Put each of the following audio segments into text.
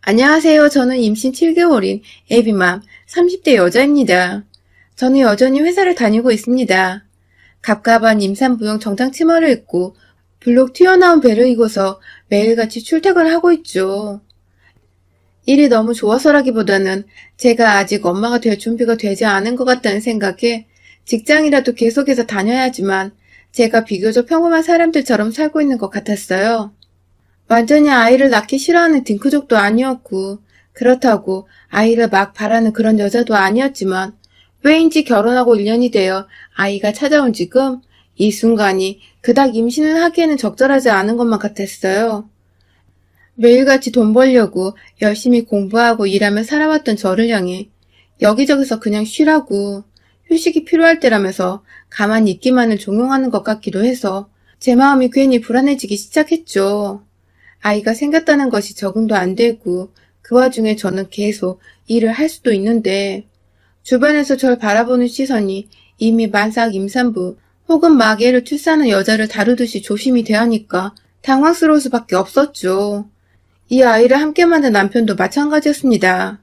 안녕하세요. 저는 임신 7개월인 애비맘 30대 여자입니다. 저는 여전히 회사를 다니고 있습니다. 갑갑한 임산부용 정장 치마를 입고 블록 튀어나온 배를 입고서 매일같이 출퇴근을 하고 있죠. 일이 너무 좋아서라기보다는 제가 아직 엄마가 될 준비가 되지 않은 것 같다는 생각에 직장이라도 계속해서 다녀야지만 제가 비교적 평범한 사람들처럼 살고 있는 것 같았어요. 완전히 아이를 낳기 싫어하는 딩크족도 아니었고 그렇다고 아이를 막 바라는 그런 여자도 아니었지만 왜인지 결혼하고 1년이 되어 아이가 찾아온 지금 이 순간이 그닥 임신을 하기에는 적절하지 않은 것만 같았어요. 매일같이 돈 벌려고 열심히 공부하고 일하며 살아왔던 저를 향해 여기저기서 그냥 쉬라고 휴식이 필요할 때라면서 가만히 있기만을 종용하는 것 같기도 해서 제 마음이 괜히 불안해지기 시작했죠. 아이가 생겼다는 것이 적응도 안 되고 그 와중에 저는 계속 일을 할 수도 있는데 주변에서 절 바라보는 시선이 이미 만삭 임산부 혹은 막 애를 출산한 여자를 다루듯이 조심이 대하니까 당황스러울 수밖에 없었죠. 이 아이를 함께 만든 남편도 마찬가지였습니다.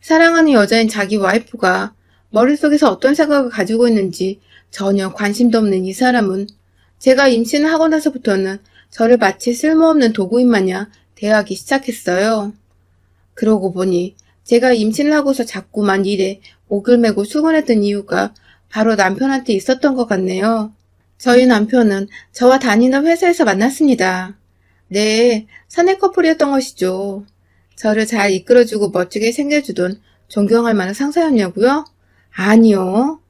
사랑하는 여자인 자기 와이프가 머릿속에서 어떤 생각을 가지고 있는지 전혀 관심도 없는 이 사람은 제가 임신을 하고 나서부터는 저를 마치 쓸모없는 도구인 마냥 대하기 시작했어요. 그러고 보니 제가 임신을 하고서 자꾸만 일에 옥을 메고 수곤했던 이유가 바로 남편한테 있었던 것 같네요. 저희 남편은 저와 다니던 회사에서 만났습니다. 네, 사내 커플이었던 것이죠. 저를 잘 이끌어주고 멋지게 챙겨주던 존경할 만한 상사였냐고요? 아니요.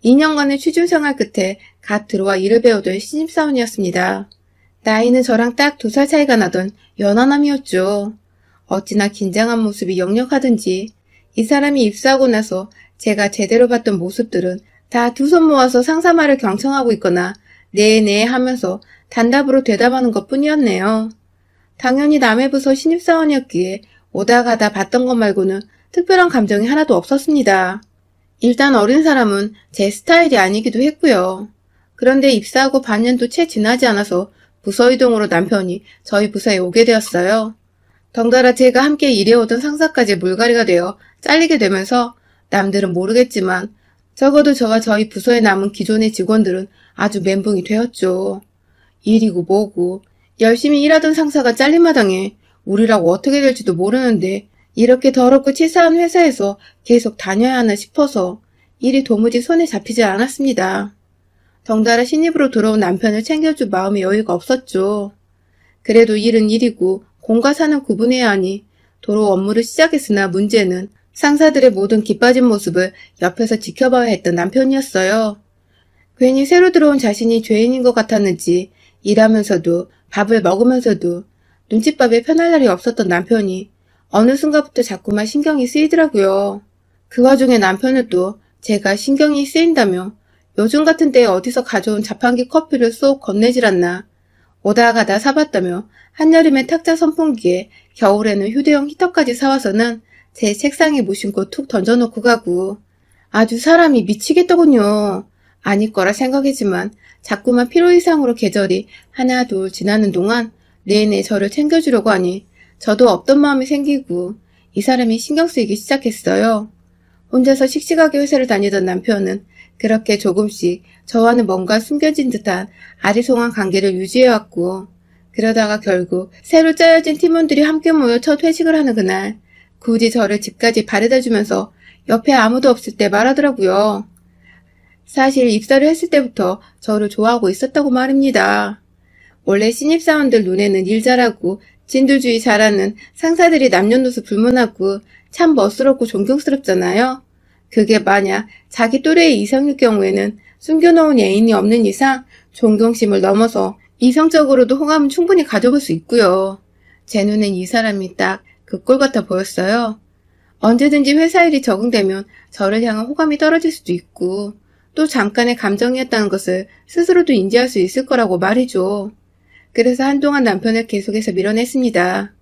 2년간의 취준생활 끝에 갓 들어와 일을 배우던 신입사원이었습니다. 나이는 저랑 딱 2살 차이가 나던 연하남이었죠. 어찌나 긴장한 모습이 역력하든지 이 사람이 입사하고 나서 제가 제대로 봤던 모습들은 다 두 손 모아서 상사 말을 경청하고 있거나 네네 하면서 단답으로 대답하는 것 뿐이었네요. 당연히 남의 부서 신입사원이었기에 오다 가다 봤던 것 말고는 특별한 감정이 하나도 없었습니다. 일단 어린 사람은 제 스타일이 아니기도 했고요. 그런데 입사하고 반년도 채 지나지 않아서 부서 이동으로 남편이 저희 부서에 오게 되었어요. 덩달아 제가 함께 일해오던 상사까지 물갈이가 되어 잘리게 되면서 남들은 모르겠지만 적어도 저와 저희 부서에 남은 기존의 직원들은 아주 멘붕이 되었죠. 일이고 뭐고 열심히 일하던 상사가 잘린 마당에 우리라고 어떻게 될지도 모르는데 이렇게 더럽고 치사한 회사에서 계속 다녀야 하나 싶어서 일이 도무지 손에 잡히지 않았습니다. 덩달아 신입으로 들어온 남편을 챙겨줄 마음의 여유가 없었죠. 그래도 일은 일이고 공과 사는 구분해야 하니 도로 업무를 시작했으나 문제는 상사들의 모든 기빠진 모습을 옆에서 지켜봐야 했던 남편이었어요. 괜히 새로 들어온 자신이 죄인인 것 같았는지 일하면서도 밥을 먹으면서도 눈칫밥에 편할 날이 없었던 남편이 어느 순간부터 자꾸만 신경이 쓰이더라고요. 그 와중에 남편은 또 제가 신경이 쓰인다며 요즘 같은 때에 어디서 가져온 자판기 커피를 쏙 건네질 않나 오다 가다 사봤다며 한여름에 탁자 선풍기에 겨울에는 휴대용 히터까지 사와서는 제 책상에 무심코 툭 던져놓고 가고 아주 사람이 미치겠더군요. 아닐 거라 생각했지만 자꾸만 필요 이상으로 계절이 하나 둘 지나는 동안 내내 저를 챙겨주려고 하니 저도 없던 마음이 생기고 이 사람이 신경 쓰이기 시작했어요. 혼자서 씩씩하게 회사를 다니던 남편은 그렇게 조금씩 저와는 뭔가 숨겨진 듯한 아리송한 관계를 유지해왔고 그러다가 결국 새로 짜여진 팀원들이 함께 모여 첫 회식을 하는 그날 굳이 저를 집까지 바래다주면서 옆에 아무도 없을 때 말하더라고요. 사실 입사를 했을 때부터 저를 좋아하고 있었다고 말입니다. 원래 신입사원들 눈에는 일 잘하고 진두주의 잘하는 상사들이 남녀노소 불문하고 참 멋스럽고 존경스럽잖아요. 그게 만약 자기 또래의 이성일 경우에는 숨겨놓은 애인이 없는 이상 존경심을 넘어서 이성적으로도 호감은 충분히 가져볼 수 있고요. 제 눈엔 이 사람이 딱 그 꼴 같아 보였어요. 언제든지 회사 일이 적응되면 저를 향한 호감이 떨어질 수도 있고 또 잠깐의 감정이었다는 것을 스스로도 인지할 수 있을 거라고 말이죠. 그래서 한동안 남편을 계속해서 밀어냈습니다.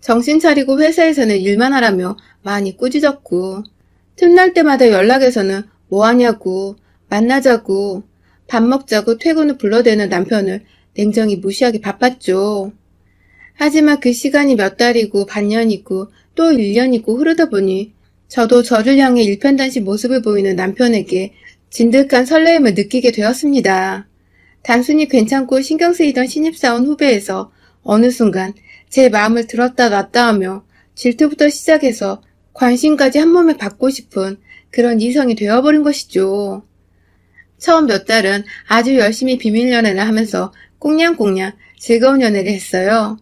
정신 차리고 회사에서는 일만 하라며 많이 꾸짖었고 틈날 때마다 연락해서는 뭐하냐고 만나자고 밥 먹자고 퇴근 후 불러대는 남편을 냉정히 무시하기 바빴죠. 하지만 그 시간이 몇 달이고 반년이고 또 1년이고 흐르다 보니 저도 저를 향해 일편단심 모습을 보이는 남편에게 진득한 설레임을 느끼게 되었습니다. 단순히 괜찮고 신경 쓰이던 신입사원 후배에서 어느 순간 제 마음을 들었다 놨다 하며 질투부터 시작해서 관심까지 한 몸에 받고 싶은 그런 이성이 되어버린 것이죠. 처음 몇 달은 아주 열심히 비밀 연애를 하면서 꽁냥꽁냥 즐거운 연애를 했어요.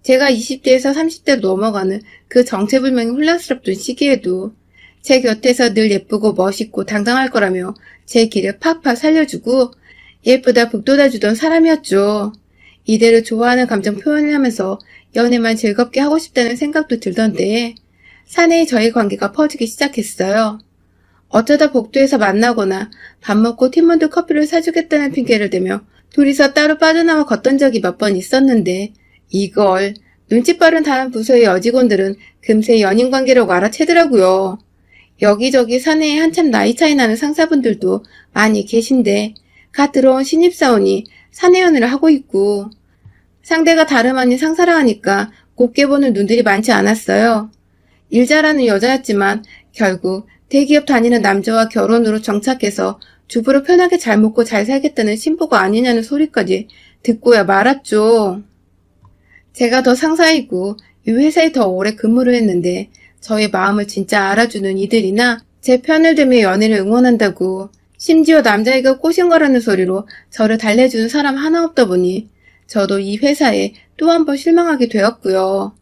제가 20대에서 30대로 넘어가는 그 정체불명의 혼란스럽던 시기에도 제 곁에서 늘 예쁘고 멋있고 당당할 거라며 제 길을 팍팍 살려주고 예쁘다 북돋아주던 사람이었죠. 이대로 좋아하는 감정 표현을 하면서 연애만 즐겁게 하고 싶다는 생각도 들던데 사내의 저희 관계가 퍼지기 시작했어요. 어쩌다 복도에서 만나거나 밥 먹고 팀원들 커피를 사주겠다는 핑계를 대며 둘이서 따로 빠져나와 걷던 적이 몇 번 있었는데 이걸 눈치 빠른 다른 부서의 여직원들은 금세 연인관계라고 알아채더라고요. 여기저기 사내에 한참 나이 차이 나는 상사분들도 많이 계신데 갓 들어온 신입사원이 사내 연애를 하고 있고 상대가 다름 아닌 상사라 하니까 곱게 보는 눈들이 많지 않았어요. 일 잘하는 여자였지만 결국 대기업 다니는 남자와 결혼으로 정착해서 주부로 편하게 잘 먹고 잘 살겠다는 신부가 아니냐는 소리까지 듣고야 말았죠. 제가 더 상사이고 이 회사에 더 오래 근무를 했는데 저의 마음을 진짜 알아주는 이들이나 제 편을 들며 연애를 응원한다고 심지어 남자애가 꼬신 거라는 소리로 저를 달래주는 사람 하나 없다 보니 저도 이 회사에 또 한 번 실망하게 되었고요.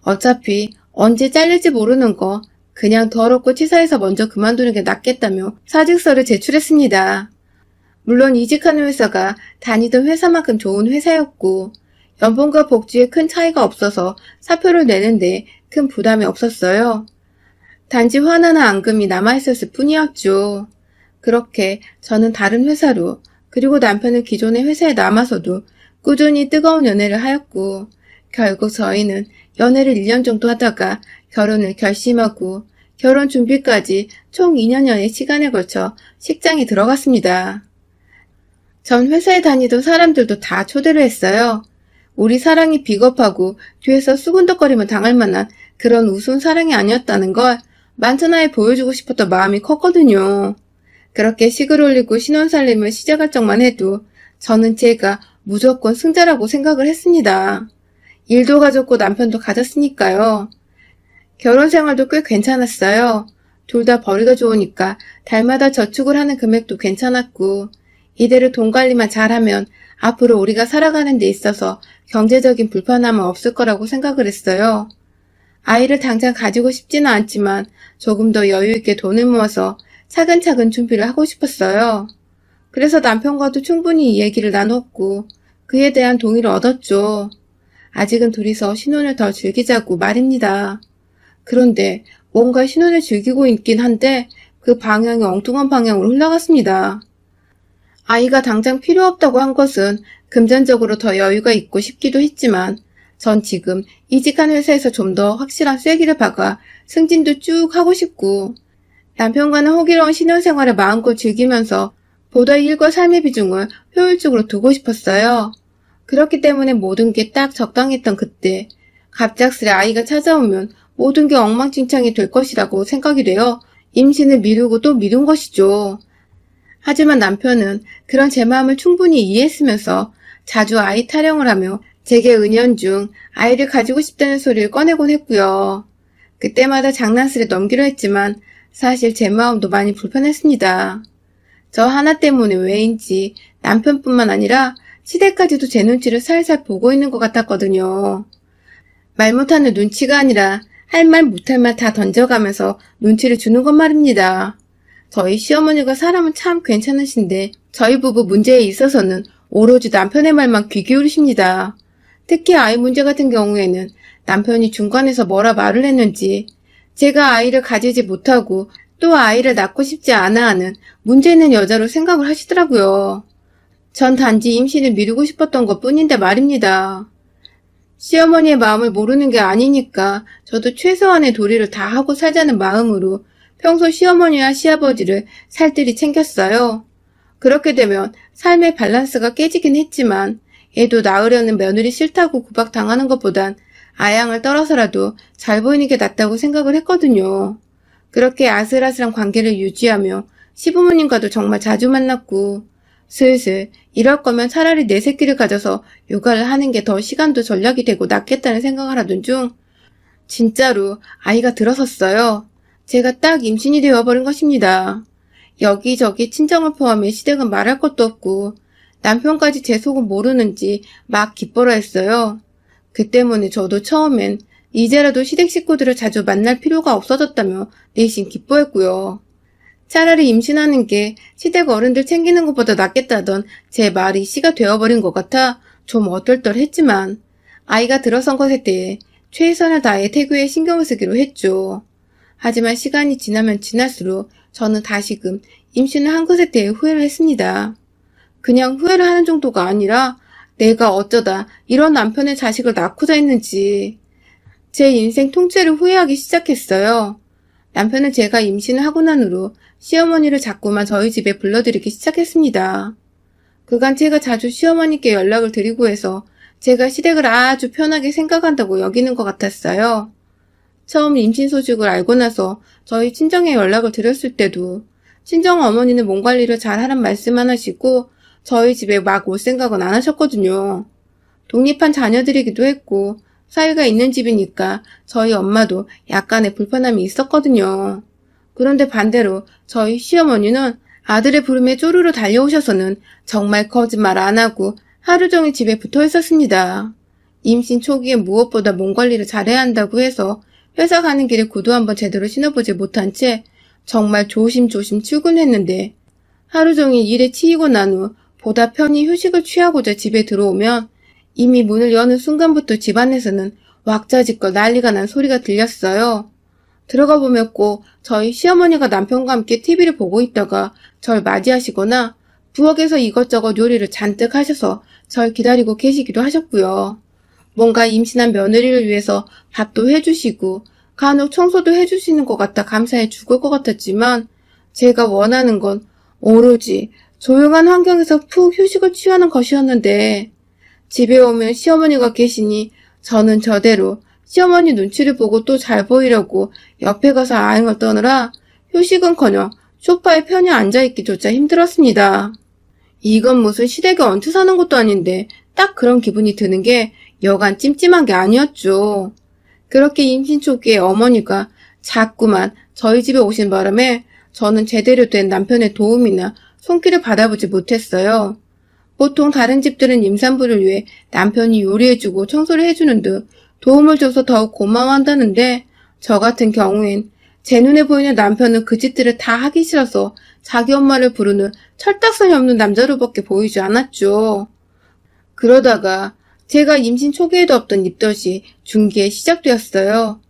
어차피 언제 잘릴지 모르는 거 그냥 더럽고 치사해서 먼저 그만두는 게 낫겠다며 사직서를 제출했습니다. 물론 이직하는 회사가 다니던 회사만큼 좋은 회사였고 연봉과 복지에 큰 차이가 없어서 사표를 내는데 큰 부담이 없었어요. 단지 화나나 앙금이 남아있었을 뿐이었죠. 그렇게 저는 다른 회사로 그리고 남편은 기존의 회사에 남아서도 꾸준히 뜨거운 연애를 하였고 결국 저희는 연애를 1년 정도 하다가 결혼을 결심하고 결혼 준비까지 총 2년여의 시간에 걸쳐 식장에 들어갔습니다. 전 회사에 다니던 사람들도 다 초대를 했어요. 우리 사랑이 비겁하고 뒤에서 수군덕거리면 당할 만한 그런 우스운 사랑이 아니었다는 걸 만천하에 보여주고 싶었던 마음이 컸거든요. 그렇게 식을 올리고 신혼살림을 시작할 적만 해도 저는 제가 무조건 승자라고 생각을 했습니다. 일도 가졌고 남편도 가졌으니까요. 결혼 생활도 꽤 괜찮았어요. 둘 다 벌이가 좋으니까 달마다 저축을 하는 금액도 괜찮았고 이대로 돈 관리만 잘하면 앞으로 우리가 살아가는 데 있어서 경제적인 불편함은 없을 거라고 생각을 했어요. 아이를 당장 가지고 싶지는 않지만 조금 더 여유 있게 돈을 모아서 차근차근 준비를 하고 싶었어요. 그래서 남편과도 충분히 이 얘기를 나눴고 그에 대한 동의를 얻었죠. 아직은 둘이서 신혼을 더 즐기자고 말입니다. 그런데 뭔가 신혼을 즐기고 있긴 한데 그 방향이 엉뚱한 방향으로 흘러갔습니다. 아이가 당장 필요 없다고 한 것은 금전적으로 더 여유가 있고 싶기도 했지만 전 지금 이직한 회사에서 좀 더 확실한 쐐기를 박아 승진도 쭉 하고 싶고 남편과는 호기로운 신혼생활을 마음껏 즐기면서 보다 일과 삶의 비중을 효율적으로 두고 싶었어요. 그렇기 때문에 모든 게 딱 적당했던 그때 갑작스레 아이가 찾아오면 모든 게 엉망진창이 될 것이라고 생각이 되어 임신을 미루고 또 미룬 것이죠. 하지만 남편은 그런 제 마음을 충분히 이해했으면서 자주 아이 타령을 하며 제게 은연중 아이를 가지고 싶다는 소리를 꺼내곤 했고요. 그때마다 장난스레 넘기려 했지만 사실 제 마음도 많이 불편했습니다. 저 하나 때문에 왜인지 남편뿐만 아니라 시댁까지도 제 눈치를 살살 보고 있는 것 같았거든요. 말 못하는 눈치가 아니라 할 말 못할 말 다 던져가면서 눈치를 주는 것 말입니다. 저희 시어머니가 사람은 참 괜찮으신데 저희 부부 문제에 있어서는 오로지 남편의 말만 귀 기울이십니다. 특히 아이 문제 같은 경우에는 남편이 중간에서 뭐라 말을 했는지 제가 아이를 가지지 못하고 또 아이를 낳고 싶지 않아 하는 문제 있는 여자로 생각을 하시더라고요. 전 단지 임신을 미루고 싶었던 것 뿐인데 말입니다. 시어머니의 마음을 모르는 게 아니니까 저도 최소한의 도리를 다 하고 살자는 마음으로 평소 시어머니와 시아버지를 살뜰히 챙겼어요. 그렇게 되면 삶의 밸런스가 깨지긴 했지만 애도 낳으려는 며느리 싫다고 구박당하는 것보단 아양을 떨어서라도 잘 보이는 게 낫다고 생각을 했거든요. 그렇게 아슬아슬한 관계를 유지하며 시부모님과도 정말 자주 만났고 슬슬 이럴 거면 차라리 내 새끼를 가져서 육아를 하는 게 더 시간도 전략이 되고 낫겠다는 생각을 하던 중 진짜로 아이가 들어섰어요. 제가 딱 임신이 되어버린 것입니다. 여기저기 친정을 포함해 시댁은 말할 것도 없고 남편까지 제 속은 모르는지 막 기뻐라 했어요. 그 때문에 저도 처음엔 이제라도 시댁 식구들을 자주 만날 필요가 없어졌다며 내심 기뻐했고요. 차라리 임신하는 게 시댁 어른들 챙기는 것보다 낫겠다던 제 말이 씨가 되어버린 것 같아 좀 어떨떨했지만 아이가 들어선 것에 대해 최선을 다해 태교에 신경을 쓰기로 했죠. 하지만 시간이 지나면 지날수록 저는 다시금 임신을 한 것에 대해 후회를 했습니다. 그냥 후회를 하는 정도가 아니라 내가 어쩌다 이런 남편의 자식을 낳고자 했는지 제 인생 통째를 후회하기 시작했어요. 남편은 제가 임신을 하고 난 후로 시어머니를 자꾸만 저희 집에 불러들이기 시작했습니다. 그간 제가 자주 시어머니께 연락을 드리고 해서 제가 시댁을 아주 편하게 생각한다고 여기는 것 같았어요. 처음 임신 소식을 알고 나서 저희 친정에 연락을 드렸을 때도 친정 어머니는 몸 관리를 잘하란 말씀만 하시고 저희 집에 막 올 생각은 안 하셨거든요. 독립한 자녀들이기도 했고 사위가 있는 집이니까 저희 엄마도 약간의 불편함이 있었거든요. 그런데 반대로 저희 시어머니는 아들의 부름에 쪼르르 달려오셔서는 정말 거짓말 안 하고 하루 종일 집에 붙어 있었습니다. 임신 초기에 무엇보다 몸 관리를 잘해야 한다고 해서 회사 가는 길에 구두 한번 제대로 신어보지 못한 채 정말 조심조심 출근했는데 하루 종일 일에 치이고 난 후 보다 편히 휴식을 취하고자 집에 들어오면 이미 문을 여는 순간부터 집안에서는 왁자지껄 난리가 난 소리가 들렸어요. 들어가 보면 꼭 저희 시어머니가 남편과 함께 TV를 보고 있다가 절 맞이하시거나 부엌에서 이것저것 요리를 잔뜩 하셔서 절 기다리고 계시기도 하셨고요. 뭔가 임신한 며느리를 위해서 밥도 해주시고 간혹 청소도 해주시는 것 같아 감사해 죽을 것 같았지만 제가 원하는 건 오로지 조용한 환경에서 푹 휴식을 취하는 것이었는데 집에 오면 시어머니가 계시니 저는 저대로 시어머니 눈치를 보고 또 잘 보이려고 옆에 가서 아행을 떠느라 휴식은커녕 소파에 편히 앉아있기조차 힘들었습니다. 이건 무슨 시댁에 얹혀 사는 것도 아닌데 딱 그런 기분이 드는 게 여간 찜찜한 게 아니었죠. 그렇게 임신 초기에 어머니가 자꾸만 저희 집에 오신 바람에 저는 제대로 된 남편의 도움이나 손길을 받아보지 못했어요. 보통 다른 집들은 임산부를 위해 남편이 요리해주고 청소를 해주는 등 도움을 줘서 더욱 고마워한다는데 저 같은 경우엔 제 눈에 보이는 남편은 그 짓들을 다 하기 싫어서 자기 엄마를 부르는 철딱선이 없는 남자로밖에 보이지 않았죠. 그러다가 제가 임신 초기에도 없던 입덧이 중기에 시작되었어요.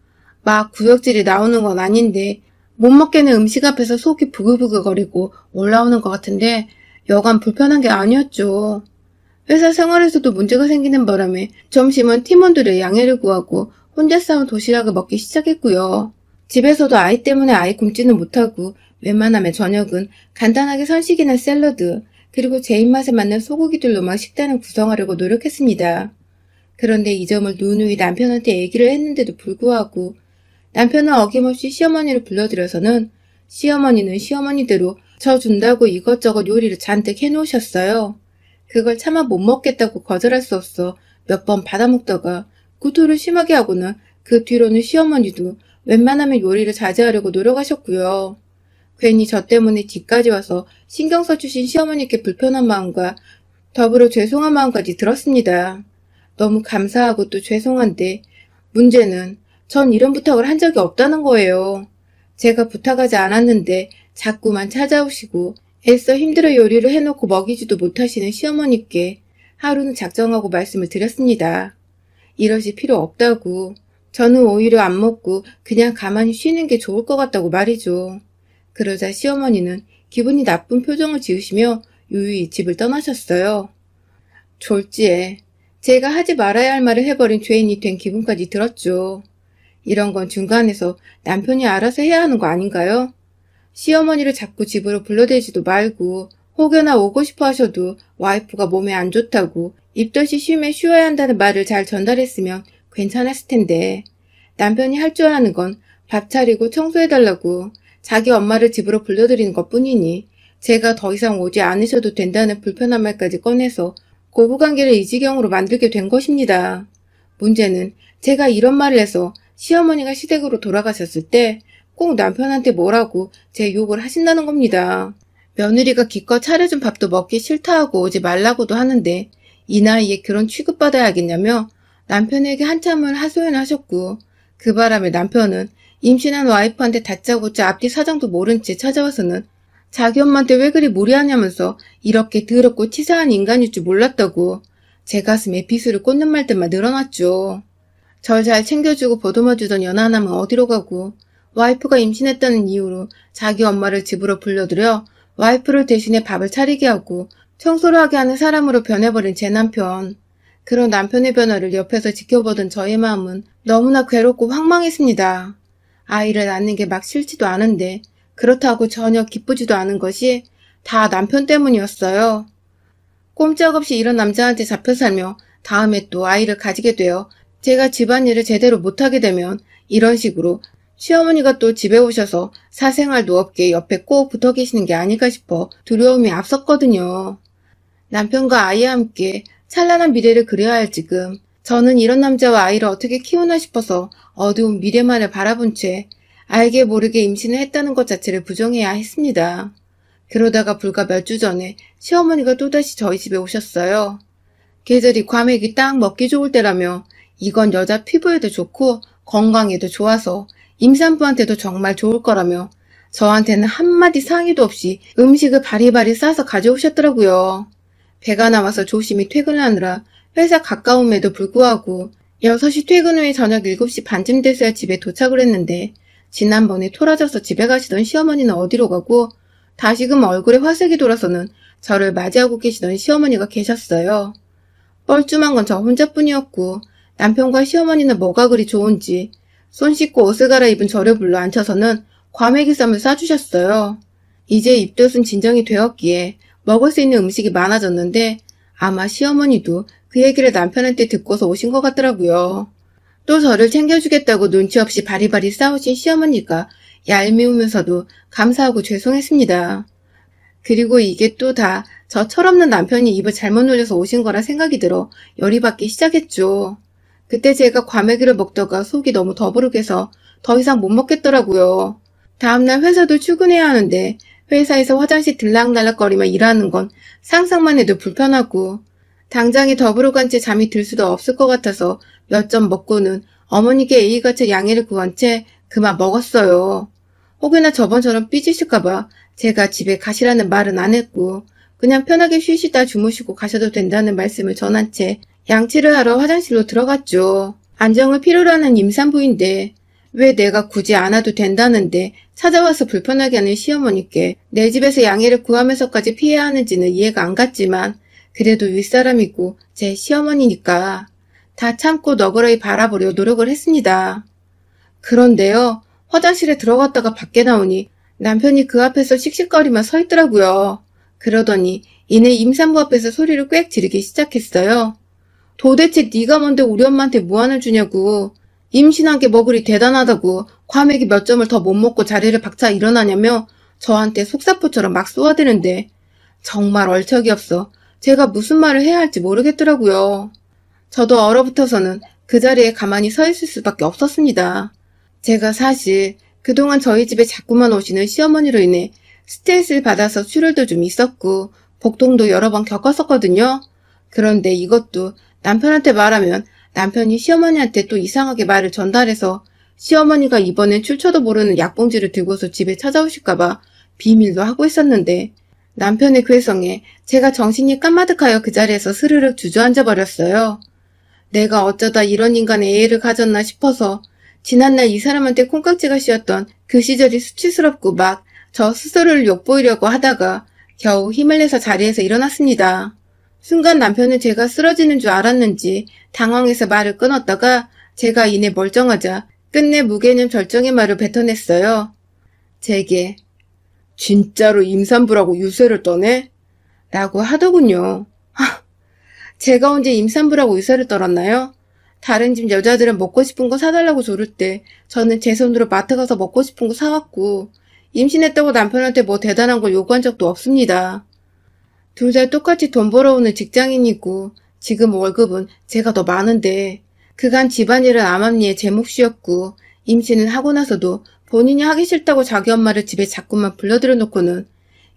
막 구역질이 나오는 건 아닌데 못 먹겠는 음식 앞에서 속이 부글부글거리고 올라오는 것 같은데 여간 불편한 게 아니었죠. 회사 생활에서도 문제가 생기는 바람에 점심은 팀원들의 양해를 구하고 혼자 싸운 도시락을 먹기 시작했고요. 집에서도 아이 때문에 아예 굶지는 못하고 웬만하면 저녁은 간단하게 선식이나 샐러드 그리고 제 입맛에 맞는 소고기들로만 식단을 구성하려고 노력했습니다. 그런데 이 점을 누누이 남편한테 얘기를 했는데도 불구하고 남편은 어김없이 시어머니를 불러들여서는 시어머니는 시어머니대로 저 준다고 이것저것 요리를 잔뜩 해놓으셨어요. 그걸 차마 못 먹겠다고 거절할 수 없어 몇 번 받아먹다가 구토를 심하게 하고는 그 뒤로는 시어머니도 웬만하면 요리를 자제하려고 노력하셨고요. 괜히 저 때문에 뒤까지 와서 신경 써주신 시어머니께 불편한 마음과 더불어 죄송한 마음까지 들었습니다. 너무 감사하고 또 죄송한데 문제는 전 이런 부탁을 한 적이 없다는 거예요. 제가 부탁하지 않았는데 자꾸만 찾아오시고 애써 힘들어 요리를 해놓고 먹이지도 못하시는 시어머니께 하루는 작정하고 말씀을 드렸습니다. 이러실 필요 없다고. 저는 오히려 안 먹고 그냥 가만히 쉬는 게 좋을 것 같다고 말이죠. 그러자 시어머니는 기분이 나쁜 표정을 지으시며 유유히 집을 떠나셨어요. 졸지에 제가 하지 말아야 할 말을 해버린 죄인이 된 기분까지 들었죠. 이런 건 중간에서 남편이 알아서 해야 하는 거 아닌가요? 시어머니를 자꾸 집으로 불러대지도 말고 혹여나 오고 싶어 하셔도 와이프가 몸에 안 좋다고 입덧이 쉬면 쉬어야 한다는 말을 잘 전달했으면 괜찮았을 텐데 남편이 할 줄 아는 건 밥 차리고 청소해달라고 자기 엄마를 집으로 불러들이는 것뿐이니 제가 더 이상 오지 않으셔도 된다는 불편한 말까지 꺼내서 고부관계를 이 지경으로 만들게 된 것입니다. 문제는 제가 이런 말을 해서 시어머니가 시댁으로 돌아가셨을 때 꼭 남편한테 뭐라고 제 욕을 하신다는 겁니다. 며느리가 기껏 차려준 밥도 먹기 싫다 하고 오지 말라고도 하는데 이 나이에 그런 취급받아야겠냐며 남편에게 한참을 하소연하셨고 그 바람에 남편은 임신한 와이프한테 다짜고짜 앞뒤 사정도 모른 채 찾아와서는 자기 엄마한테 왜 그리 무리하냐면서 이렇게 더럽고 치사한 인간일 줄 몰랐다고 제 가슴에 비수를 꽂는 말들만 늘어났죠. 절 잘 챙겨주고 보듬어주던 연하남은 어디로 가고 와이프가 임신했다는 이유로 자기 엄마를 집으로 불러들여 와이프를 대신해 밥을 차리게 하고 청소를 하게 하는 사람으로 변해버린 제 남편. 그런 남편의 변화를 옆에서 지켜보던 저의 마음은 너무나 괴롭고 황망했습니다. 아이를 낳는 게 막 싫지도 않은데 그렇다고 전혀 기쁘지도 않은 것이 다 남편 때문이었어요. 꼼짝없이 이런 남자한테 잡혀 살며 다음에 또 아이를 가지게 되어 제가 집안일을 제대로 못하게 되면 이런 식으로 시어머니가 또 집에 오셔서 사생활도 없게 옆에 꼭 붙어 계시는 게 아닐까 싶어 두려움이 앞섰거든요. 남편과 아이와 함께 찬란한 미래를 그려야 할 지금 저는 이런 남자와 아이를 어떻게 키우나 싶어서 어두운 미래만을 바라본 채 알게 모르게 임신을 했다는 것 자체를 부정해야 했습니다. 그러다가 불과 몇 주 전에 시어머니가 또다시 저희 집에 오셨어요. 계절이 과메기 딱 먹기 좋을 때라며 이건 여자 피부에도 좋고 건강에도 좋아서 임산부한테도 정말 좋을 거라며 저한테는 한마디 상의도 없이 음식을 바리바리 싸서 가져오셨더라고요. 배가 나와서 조심히 퇴근하느라 회사 가까움에도 불구하고 6시 퇴근 후에 저녁 7시 반쯤 돼서야 집에 도착을 했는데 지난번에 토라져서 집에 가시던 시어머니는 어디로 가고 다시금 얼굴에 화색이 돌아서는 저를 맞이하고 계시던 시어머니가 계셨어요. 뻘쭘한 건 저 혼자뿐이었고 남편과 시어머니는 뭐가 그리 좋은지 손 씻고 옷을 갈아입은 저를 불러 앉혀서는 과메기쌈을 싸주셨어요. 이제 입덧은 진정이 되었기에 먹을 수 있는 음식이 많아졌는데 아마 시어머니도 그 얘기를 남편한테 듣고서 오신 것 같더라고요. 또 저를 챙겨주겠다고 눈치 없이 바리바리 싸우신 시어머니가 얄미우면서도 감사하고 죄송했습니다. 그리고 이게 또 다 저 철없는 남편이 입을 잘못 놀려서 오신 거라 생각이 들어 열이 받기 시작했죠. 그때 제가 과메기를 먹다가 속이 너무 더부룩해서 더 이상 못 먹겠더라고요. 다음날 회사도 출근해야 하는데 회사에서 화장실 들락날락거리며 일하는 건 상상만 해도 불편하고 당장에 더부룩한 채 잠이 들 수도 없을 것 같아서 몇 점 먹고는 어머니께 예의같이 양해를 구한 채 그만 먹었어요. 혹여나 저번처럼 삐지실까봐 제가 집에 가시라는 말은 안 했고 그냥 편하게 쉬시다 주무시고 가셔도 된다는 말씀을 전한 채 양치를 하러 화장실로 들어갔죠. 안정을 필요로 하는 임산부인데 왜 내가 굳이 안 와도 된다는데 찾아와서 불편하게 하는 시어머니께 내 집에서 양해를 구하면서까지 피해야 하는지는 이해가 안 갔지만 그래도 윗사람이고 제 시어머니니까 다 참고 너그러이 바라보려 노력을 했습니다. 그런데요, 화장실에 들어갔다가 밖에 나오니 남편이 그 앞에서 씩씩거리며 서 있더라고요. 그러더니 이내 임산부 앞에서 소리를 꽥 지르기 시작했어요. 도대체 네가 뭔데 우리 엄마한테 무안을 주냐고. 임신한 게 뭐 그리 대단하다고 과메기 몇 점을 더 못 먹고 자리를 박차 일어나냐며 저한테 속사포처럼 막 쏘아대는데 정말 얼척이 없어 제가 무슨 말을 해야 할지 모르겠더라고요. 저도 얼어붙어서는 그 자리에 가만히 서 있을 수밖에 없었습니다. 제가 사실 그동안 저희 집에 자꾸만 오시는 시어머니로 인해 스트레스를 받아서 출혈도 좀 있었고 복통도 여러 번 겪었었거든요. 그런데 이것도 남편한테 말하면 남편이 시어머니한테 또 이상하게 말을 전달해서 시어머니가 이번엔 출처도 모르는 약봉지를 들고서 집에 찾아오실까봐 비밀로 하고 있었는데 남편의 괴성에 제가 정신이 까마득하여 그 자리에서 스르륵 주저앉아 버렸어요. 내가 어쩌다 이런 인간의 애를 가졌나 싶어서 지난날 이 사람한테 콩깍지가 씌었던 그 시절이 수치스럽고 막 저 스스로를 욕보이려고 하다가 겨우 힘을 내서 자리에서 일어났습니다. 순간 남편은 제가 쓰러지는 줄 알았는지 당황해서 말을 끊었다가 제가 이내 멀쩡하자 끝내 무개념 절정의 말을 뱉어냈어요. 제게 진짜로 임산부라고 유세를 떠네? 라고 하더군요. 제가 언제 임산부라고 유서를 떨었나요? 다른 집 여자들은 먹고 싶은 거 사달라고 조를 때 저는 제 손으로 마트 가서 먹고 싶은 거 사왔고 임신했다고 남편한테 뭐 대단한 걸 요구한 적도 없습니다. 둘 다 똑같이 돈 벌어오는 직장인이고 지금 월급은 제가 더 많은데 그간 집안일은 암암리에 제 몫이었고 임신을 하고 나서도 본인이 하기 싫다고 자기 엄마를 집에 자꾸만 불러들여 놓고는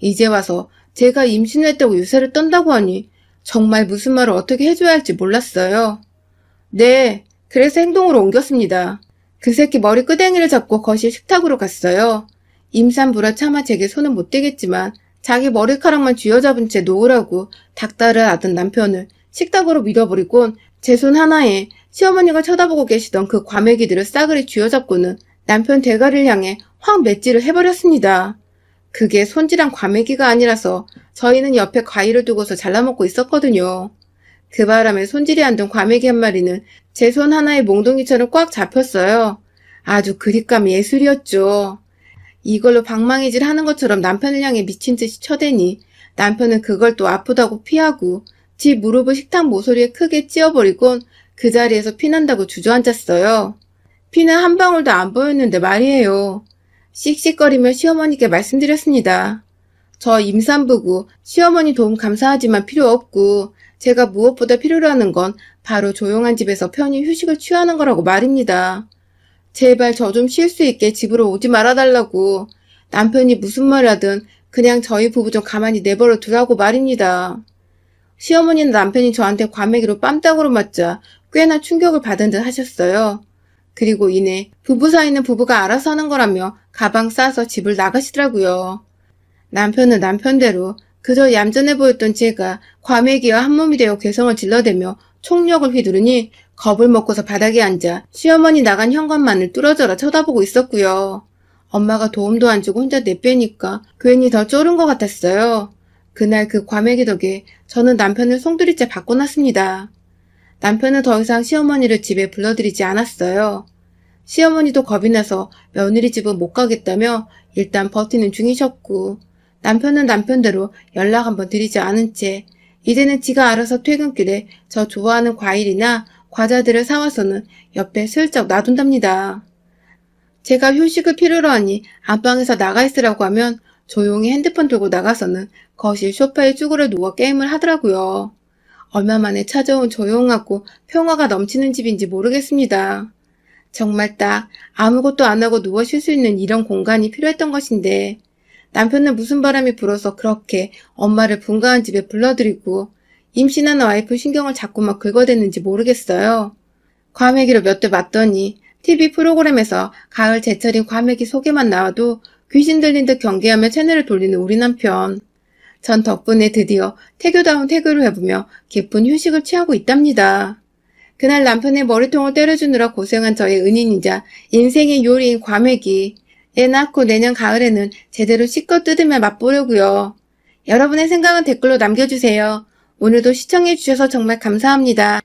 이제 와서 제가 임신을 했다고 유세를 떤다고 하니 정말 무슨 말을 어떻게 해줘야 할지 몰랐어요. 네, 그래서 행동으로 옮겼습니다. 그 새끼 머리 끄댕이를 잡고 거실 식탁으로 갔어요. 임산부라 차마 제게 손은 못 대겠지만 자기 머리카락만 쥐어잡은 채 놓으라고 닥달을 하던 남편을 식탁으로 밀어버리곤 제 손 하나에 시어머니가 쳐다보고 계시던 그 과메기들을 싸그리 쥐어잡고는 남편 대가리를 향해 확 맷질을 해버렸습니다. 그게 손질한 과메기가 아니라서 저희는 옆에 과일을 두고서 잘라먹고 있었거든요. 그 바람에 손질이 안 된 과메기 한 마리는 제 손 하나에 몽둥이처럼 꽉 잡혔어요. 아주 그립감이 예술이었죠. 이걸로 방망이질 하는 것처럼 남편을 향해 미친 듯이 쳐대니 남편은 그걸 또 아프다고 피하고 지 무릎을 식탁 모서리에 크게 찧어버리곤 그 자리에서 피난다고 주저앉았어요. 피는 한 방울도 안 보였는데 말이에요. 씩씩거리며 시어머니께 말씀드렸습니다. 저 임산부고 시어머니 도움 감사하지만 필요 없고 제가 무엇보다 필요로 하는 건 바로 조용한 집에서 편히 휴식을 취하는 거라고 말입니다. 제발 저 좀 쉴 수 있게 집으로 오지 말아달라고 남편이 무슨 말을 하든 그냥 저희 부부 좀 가만히 내버려 두라고 말입니다. 시어머니는 남편이 저한테 과메기로 뺨따구로 맞자 꽤나 충격을 받은 듯 하셨어요. 그리고 이내 부부 사이는 부부가 알아서 하는 거라며 가방 싸서 집을 나가시더라고요. 남편은 남편대로 그저 얌전해 보였던 제가 과메기와 한몸이 되어 괴성을 질러대며 총력을 휘두르니 겁을 먹고서 바닥에 앉아 시어머니 나간 현관만을 뚫어져라 쳐다보고 있었고요. 엄마가 도움도 안 주고 혼자 내빼니까 괜히 더 쫄은 것 같았어요. 그날 그 과메기 덕에 저는 남편을 송두리째 바꿔놨습니다. 남편은 더 이상 시어머니를 집에 불러들이지 않았어요. 시어머니도 겁이 나서 며느리 집은 못 가겠다며 일단 버티는 중이셨고 남편은 남편대로 연락 한번 드리지 않은 채 이제는 지가 알아서 퇴근길에 저 좋아하는 과일이나 과자들을 사와서는 옆에 슬쩍 놔둔답니다. 제가 휴식을 필요로 하니 안방에서 나가 있으라고 하면 조용히 핸드폰 들고 나가서는 거실 소파에 쭈그려 누워 게임을 하더라고요. 얼마 만에 찾아온 조용하고 평화가 넘치는 집인지 모르겠습니다. 정말 딱 아무것도 안 하고 누워 쉴 수 있는 이런 공간이 필요했던 것인데 남편은 무슨 바람이 불어서 그렇게 엄마를 분가한 집에 불러들이고 임신한 와이프 신경을 자꾸만 긁어댔는지 모르겠어요. 과메기로 몇 대 맞더니 TV 프로그램에서 가을 제철인 과메기 소개만 나와도 귀신 들린 듯 경계하며 채널을 돌리는 우리 남편. 전 덕분에 드디어 태교다운 태교를 해보며 깊은 휴식을 취하고 있답니다. 그날 남편의 머리통을 때려주느라 고생한 저의 은인이자 인생의 요리인 과메기. 애 낳고 내년 가을에는 제대로 씻고 뜯으며 맛보려고요. 여러분의 생각은 댓글로 남겨주세요. 오늘도 시청해주셔서 정말 감사합니다.